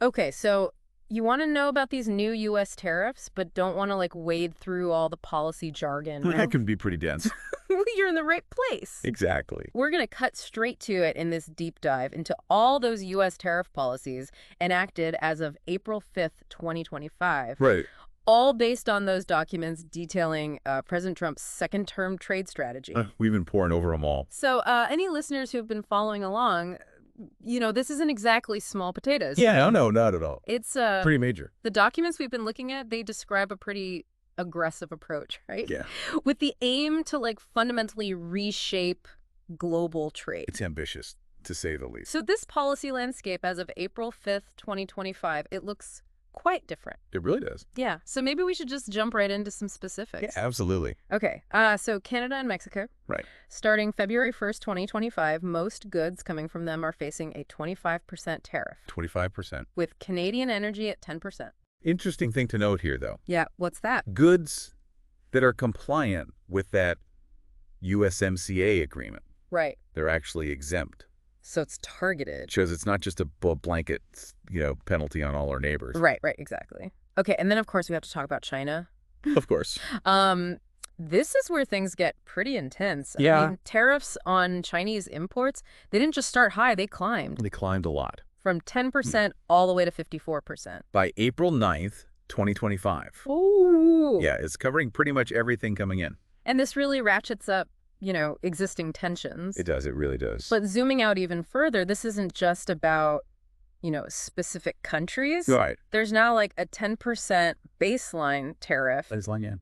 Okay, so you want to know about these new U.S. tariffs, but don't want to like wade through all the policy jargon, That no? can be pretty dense. Well, you're in the right place. Exactly. We're going to cut straight to it in this deep dive into all those U.S. tariff policies enacted as of April 5th, 2025, Right. all based on those documents detailing President Trump's second-term trade strategy. We've been pouring over them all. So any listeners who have been following along, this isn't exactly small potatoes. Yeah, no, not at all. It's Pretty major. the documents we've been looking at, they describe a pretty aggressive approach, right? Yeah. With the aim to like fundamentally reshape global trade. It's ambitious, to say the least. So this policy landscape as of April 5th, 2025, it looks quite different. It really does. Yeah. So maybe we should just jump right into some specifics. Yeah, absolutely. Okay. So Canada and Mexico. Right. Starting February 1st, 2025, most goods coming from them are facing a 25% tariff, 25%. with Canadian energy at 10%. Interesting thing to note here, though. Yeah, what's that? Goods that are compliant with that USMCA agreement, Right. they're actually exempt. So it's targeted. It shows it's not just a blanket, penalty on all our neighbors. Right, exactly. Okay, and then of course we have to talk about China. Of course. This is where things get pretty intense. Yeah. I mean, tariffs on Chinese imports, they didn't just start high, they climbed They climbed a lot. from 10% all the way to 54%. By April 9th, 2025. Ooh. Yeah, it's covering pretty much everything coming in. And this really ratchets up, existing tensions. It does. It really does. But zooming out even further, this isn't just about, specific countries. Right. There's now like a 10% baseline tariff Baseline, yeah.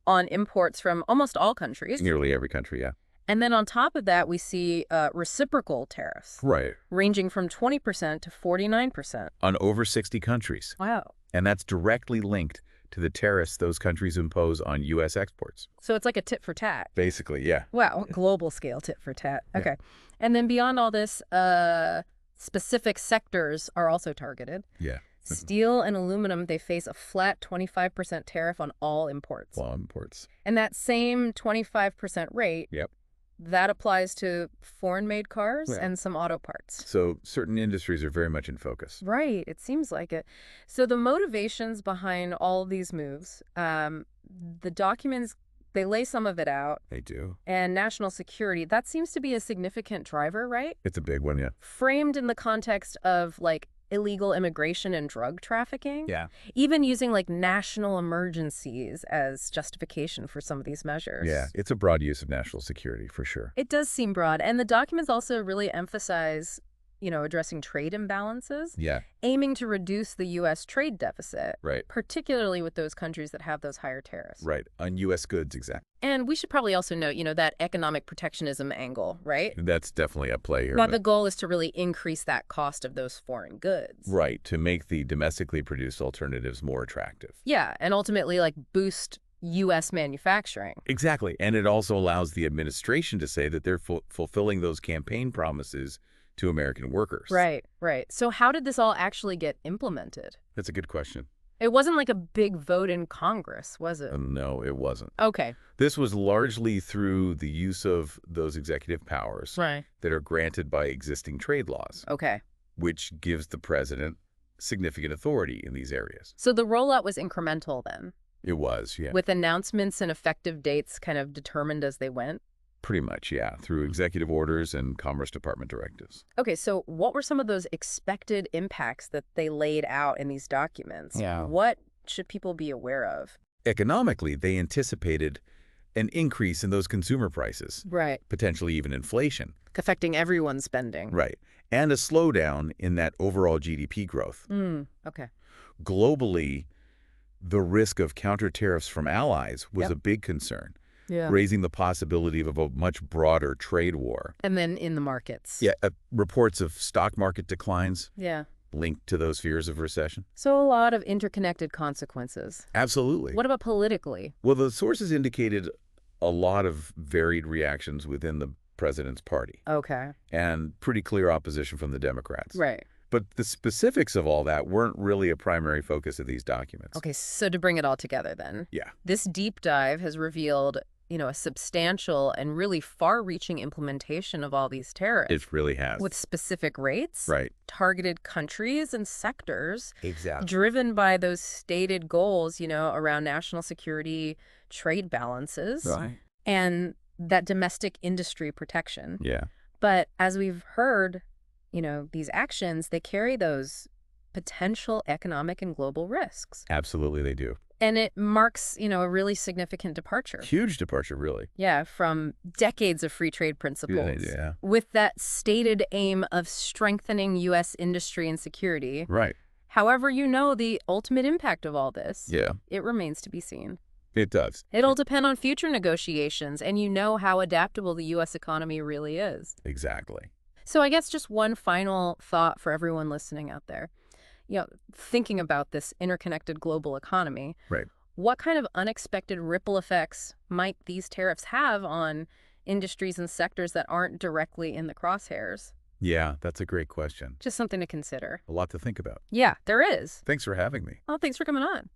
on imports from almost all countries. Nearly every country, yeah. And then on top of that, we see reciprocal tariffs Right. ranging from 20% to 49%. On over 60 countries. Wow. And that's directly linked to the tariffs those countries impose on U.S. exports. So it's like a tit for tat. Basically, yeah. Wow. Global scale tit for tat. Yeah. Okay. And then beyond all this, specific sectors are also targeted. Yeah. Steel and aluminum, they face a flat 25% tariff on all imports. Law imports. And that same 25% rate, Yep. that applies to foreign-made cars Yeah. and some auto parts. So certain industries are very much in focus. Right, it seems like it. So the motivations behind all these moves, the documents, they lay some of it out, They do. and national security, that seems to be a significant driver, right? It's a big one, yeah. Framed in the context of, like, illegal immigration and drug trafficking. Yeah. Even using, like, national emergencies as justification for some of these measures. Yeah. It's a broad use of national security, for sure. It does seem broad. And the documents also really emphasize, addressing trade imbalances, Yeah. aiming to reduce the U.S. trade deficit, Right. particularly with those countries that have those higher tariffs. Right. On U.S. goods, exactly. And we should probably also note, that economic protectionism angle, right? That's definitely at play here. Now, but- the goal is to really increase that cost of those foreign goods. Right. To make the domestically produced alternatives more attractive. Yeah, and ultimately, like, boost U.S. manufacturing. Exactly. And it also allows the administration to say that they're fulfilling those campaign promises to American workers. Right. So how did this all actually get implemented? That's a good question. It wasn't like a big vote in Congress, was it? No, it wasn't. Okay. This was largely through the use of those executive powers Right. that are granted by existing trade laws, Okay. which gives the president significant authority in these areas. So the rollout was incremental then, It was, yeah. with announcements and effective dates kind of determined as they went? Pretty much, yeah, through executive orders and Commerce Department directives. Okay, so what were some of those expected impacts that they laid out in these documents? Yeah. What should people be aware of? Economically, they anticipated an increase in those consumer prices, Right. potentially even inflation. Affecting everyone's spending. Right. And a slowdown in that overall GDP growth. Okay. Globally, the risk of counter tariffs from allies was Yep. a big concern, Yeah. raising the possibility of a much broader trade war. And then in the markets. Yeah, reports of stock market declines Yeah. linked to those fears of recession. So a lot of interconnected consequences. Absolutely. What about politically? Well, the sources indicated a lot of varied reactions within the president's party Okay. and pretty clear opposition from the Democrats. Right. But the specifics of all that weren't really a primary focus of these documents. Okay, so to bring it all together then. Yeah. This deep dive has revealed a substantial and really far-reaching implementation of all these tariffs It really has. with specific rates, Right. targeted countries and sectors, Exactly. driven by those stated goals, around national security, trade balances, Right. and that domestic industry protection. Yeah. But as we've heard, these actions, they carry those potential economic and global risks. Absolutely, they do. And it marks, a really significant departure. Huge departure, really. Yeah, from decades of free trade principles. Yeah. With that stated aim of strengthening U.S. industry and security. Right. However, the ultimate impact of all this, Yeah. it remains to be seen. It does. It'll depend on future negotiations, and how adaptable the U.S. economy really is. Exactly. So I guess just one final thought for everyone listening out there. Thinking about this interconnected global economy, Right. what kind of unexpected ripple effects might these tariffs have on industries and sectors that aren't directly in the crosshairs? Yeah, that's a great question. Just something to consider. A lot to think about. Yeah, there is. Thanks for having me. Well, thanks for coming on.